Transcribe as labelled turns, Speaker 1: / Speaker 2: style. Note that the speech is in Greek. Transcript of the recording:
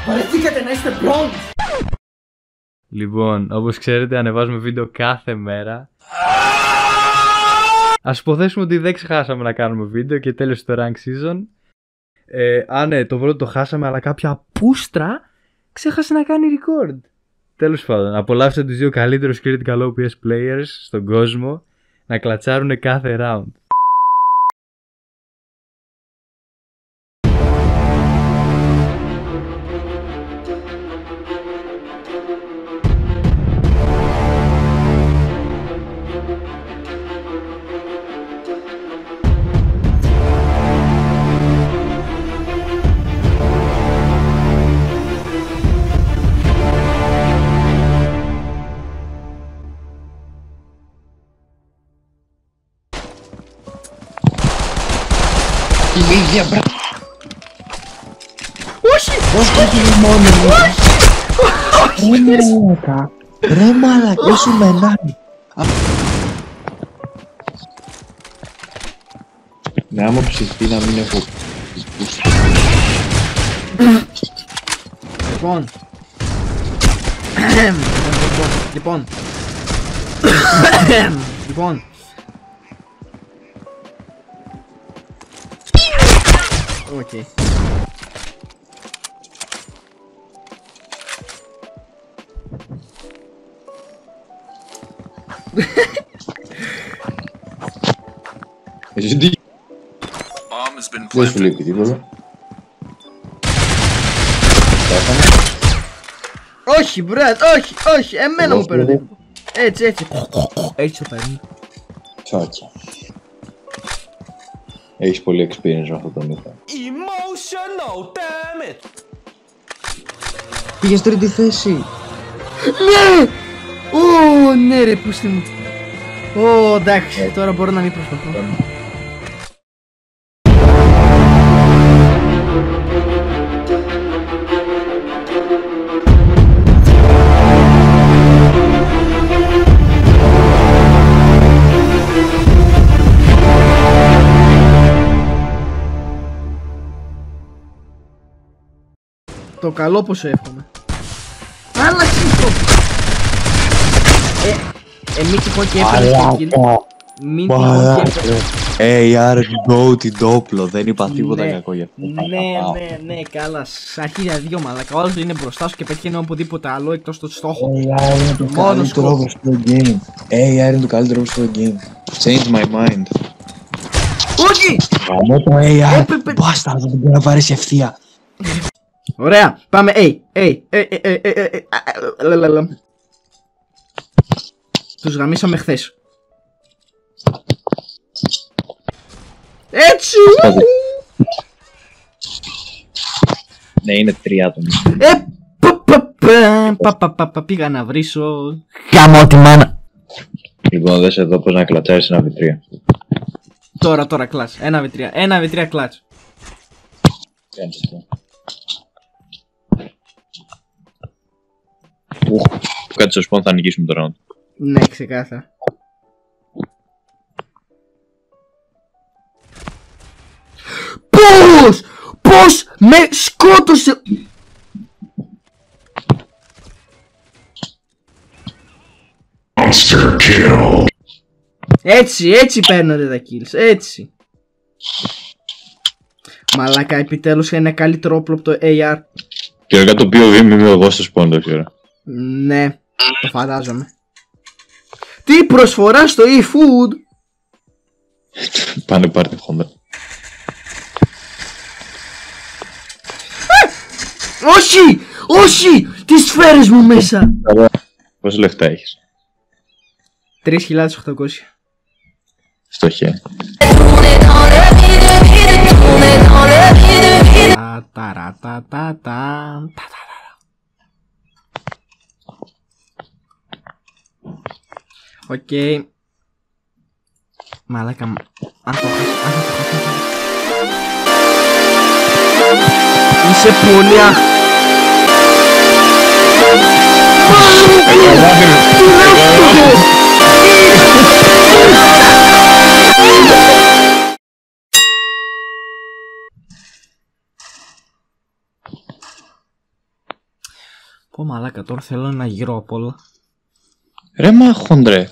Speaker 1: Παρεθήκατε να είστε blonde!
Speaker 2: Λοιπόν, όπως ξέρετε ανεβάζουμε βίντεο κάθε μέρα. Ας υποθέσουμε ότι δεν ξεχάσαμε να κάνουμε βίντεο και τέλος το rank season. Ναι, το πρώτο το χάσαμε, αλλά κάποια πούστρα ξέχασε να κάνει record. Τέλος πάντων, απολαύστε τους δύο καλύτερους critical OPS players στον κόσμο να κλατσάρουν κάθε round.
Speaker 3: Ηλίδια, μπρα...
Speaker 1: Όχι!
Speaker 3: Όχι, μόνο μου! Ρε μαλακά, σου μενάει! Ναι, άμα ψηφί να μην έχω...
Speaker 1: Λοιπόν... Λοιπόν... Λοιπόν... Οκ.
Speaker 3: Εσύ τι... Δεν σου λείπει τίποτα.
Speaker 1: Όχι, Μπραντ, όχι, όχι, εμένα μου παίρνει. Έτσι, έτσι. Έτσι το παίρνει.
Speaker 3: Τσάκια. Έχεις πολύ experience με αυτό το μύθο.
Speaker 4: Emotional, damn it!
Speaker 3: Πήγες τρίτη θέση.
Speaker 1: Ναι! Ω, ναι ρε, πούστη μου. Ω, εντάξει, τώρα μπορώ να μην προσπαθώ. Το καλό πόσο εύχομαι. Αλλά σύντο! Μην τυχόν και έφερες και kill. Μην τυχόν και έφερες.
Speaker 3: AR go την τόπλο, δεν είπα τίποτα κακό γι' αυτό.
Speaker 1: Ναι, καλά. Σ' αρχίδια δυο μαλακα. Όλος είναι μπροστά σου και πετυχαίνει οπουδήποτε άλλο εκτός του στόχου.
Speaker 3: AR είναι το καλύτερο over στο game. AR είναι το καλύτερο over στο game. Change my mind.
Speaker 1: Όχι!
Speaker 3: Γαμώ το AR. Μπάστα, δεν μπορεί να πάρεις ευθεία.
Speaker 1: Ωραία, πάμε, τους γαμίσαμε χθες. Έτσι!
Speaker 3: Ναι, είναι 3 άτομα.
Speaker 1: Πήγα να βρίσω. Γαμώ τη μάνα.
Speaker 3: Λοιπόν, δες εδώ πως να κλατσάρεις ένα βιτρία.
Speaker 1: Τώρα κλατς, 1v3, 1v3 κλατς.
Speaker 3: Κάτι στο σπον θα νικήσουμε το round.
Speaker 1: Ναι, ξεκάθαρα. Πώς με σκότωσε.
Speaker 4: Monster kill!
Speaker 1: Έτσι παίρνονται τα kills, έτσι. Μαλάκα, επιτέλους είναι καλύτερο όπλο από το AR.
Speaker 3: Και αργά το οποίο είμαι εγώ στο spawn, το ξέρω.
Speaker 1: Ναι, το φαντάζομαι. Τι προσφορά στο eFood.
Speaker 3: Πάνε πάρτε χόντρα.
Speaker 1: Όχι, όχι, τις σφαίρες μου μέσα.
Speaker 3: Πόσα λεφτά έχεις?
Speaker 1: 3.800.
Speaker 3: Στο χέρι.
Speaker 1: Οκ. Μαλάκα, αν το χάσει. Είσαι πολύ Πω μαλάκα, τώρα θέλω ένα γύρο απ' όλα.
Speaker 3: Ρε μάχοντρε.